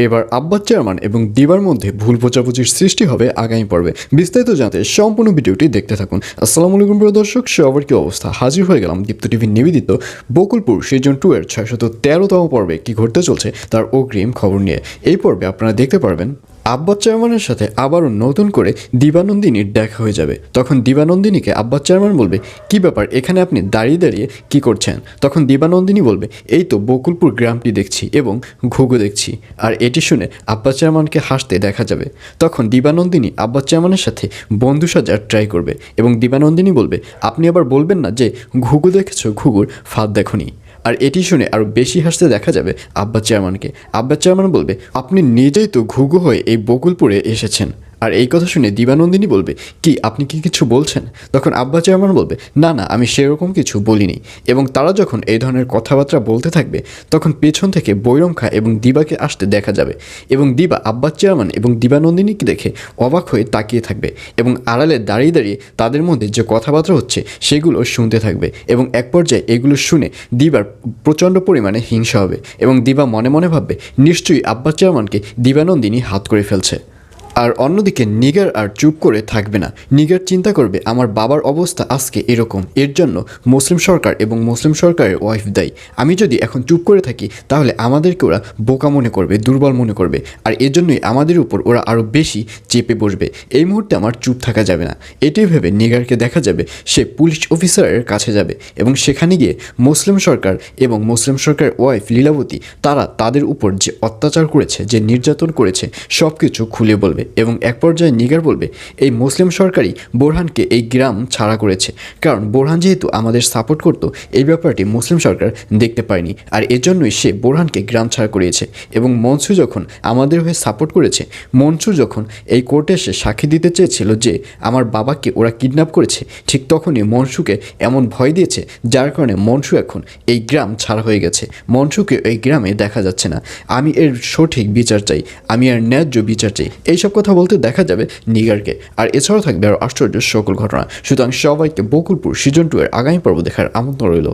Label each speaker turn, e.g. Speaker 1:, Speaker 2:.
Speaker 1: এবার আব্বাস চেয়ারম্যান এবং দিবার মধ্যে ভুল বোঝাবুঝির সৃষ্টি হবে আগামী পর্বে। বিস্তারিত জানতে সম্পূর্ণ ভিডিওটি দেখতে থাকুন। আসসালামু আলাইকুম প্রিয় দর্শক, সবার কি অবস্থা? হাজির হয়ে গেলাম দীপ্ত টিভি নিবেদিত বকুলপুর সিজন 2 এর 613তম পর্বে কি ঘটতে চলছে তার অগ্রিম খবর নিয়ে। এই পর্বে আপনারা দেখতে পারবেন আব্বাস চেয়ারম্যানের সাথে আবারও নতুন করে দিবানন্দিনীর দেখা হয়ে যাবে। তখন দিবানন্দিনীকে আব্বাস চেয়ারম্যান বলবে, কি ব্যাপার, এখানে আপনি দাঁড়িয়ে দাঁড়িয়ে কি করছেন? তখন দিবানন্দিনী বলবে, এই তো বকুলপুর গ্রামটি দেখছি এবং ঘুঘু দেখছি। আর এটি শুনে আব্বাস চেয়ারম্যানকে হাসতে দেখা যাবে। তখন দিবানন্দিনী আব্বাস চেয়ারম্যানের সাথে বন্ধু সাজার ট্রাই করবে এবং দিবানন্দিনী বলবে, আপনি আবার বলবেন না যে ঘুঘু দেখেছো, ঘুঘুর ফাঁদ দেখোনি। আর এটি শুনে আরও বেশি হাসতে দেখা যাবে আব্বাস চেয়ারম্যানকে। আব্বাস চেয়ারম্যান বলবে, আপনি নিজেই তো ঘুঘু হয়ে এই বকুলপুরে এসেছেন। আর এই কথা শুনে দিবানন্দিনী বলবে, কি আপনি কি কিছু বলছেন? তখন আব্বাস চেয়ারম্যান বলবে, না না, আমি সেরকম কিছু বলিনি। এবং তারা যখন এই ধরনের কথাবার্তা বলতে থাকবে তখন পেছন থেকে বৈরম খা এবং দিবাকে আসতে দেখা যাবে এবং দিবা আব্বাস চেয়ারম্যান এবং দিবানন্দিনীকে দেখে অবাক হয়ে তাকিয়ে থাকবে এবং আড়ালে দাঁড়িয়ে দাঁড়িয়ে তাদের মধ্যে যে কথাবার্তা হচ্ছে সেগুলো শুনতে থাকবে এবং এক পর্যায়ে এগুলো শুনে দিবার প্রচণ্ড পরিমাণে হিংসা হবে এবং দিবা মনে মনে ভাববে, নিশ্চয়ই আব্বাস চেয়ারম্যানকে দিবানন্দিনী হাত করে ফেলছে। আর অন্যদিকে নিগার আর চুপ করে থাকবে না। নিগার চিন্তা করবে, আমার বাবার অবস্থা আজকে এরকম, এর জন্য মুসলিম সরকার এবং মুসলিম সরকারের ওয়াইফ দায়ী। আমি যদি এখন চুপ করে থাকি তাহলে আমাদেরকে ওরা বোকা মনে করবে, দুর্বল মনে করবে, আর এজন্যই আমাদের উপর ওরা আরও বেশি চেপে বসবে। এই মুহূর্তে আমার চুপ থাকা যাবে না। এটি ভেবে নিগারকে দেখা যাবে সে পুলিশ অফিসারের কাছে যাবে এবং সেখানে গিয়ে মুসলিম সরকার এবং মুসলিম সরকারের ওয়াইফ লীলাবতী তারা তাদের উপর যে অত্যাচার করেছে, যে নির্যাতন করেছে সব কিছু খুলে বলবে। এবং এক পর্যায়ে নিগার বলবে, এই মুসলিম সরকারই বোরহানকে এই গ্রাম ছাড়া করেছে, কারণ বোরহান যেহেতু আমাদের সাপোর্ট করতো এই ব্যাপারটি মুসলিম সরকার দেখতে পায়নি, আর এজন্যই সে বোরহানকে গ্রাম ছাড়া করিয়েছে। এবং মনসু যখন আমাদের হয়ে সাপোর্ট করেছে, মনসু যখন এই কোর্টে এসে সাক্ষী দিতে চেয়েছিল যে আমার বাবাকে ওরা কিডন্যাপ করেছে, ঠিক তখনই মনসুকে এমন ভয় দিয়েছে যার কারণে মনসু এখন এই গ্রাম ছাড়া হয়ে গেছে। মনসুকে এই গ্রামে দেখা যাচ্ছে না। আমি এর সঠিক বিচার চাই, আমি এর ন্যায্য বিচার চাই, এইসব কথা বলতে দেখা যাবে নিগারকে। আর এছাড়াও থাকবে আরও আশ্চর্য সকল ঘটনা। সুতরাং সবাইকে বকুলপুর সিজন 2 এর আগামী পর্ব দেখার আমন্ত্রণ রইল।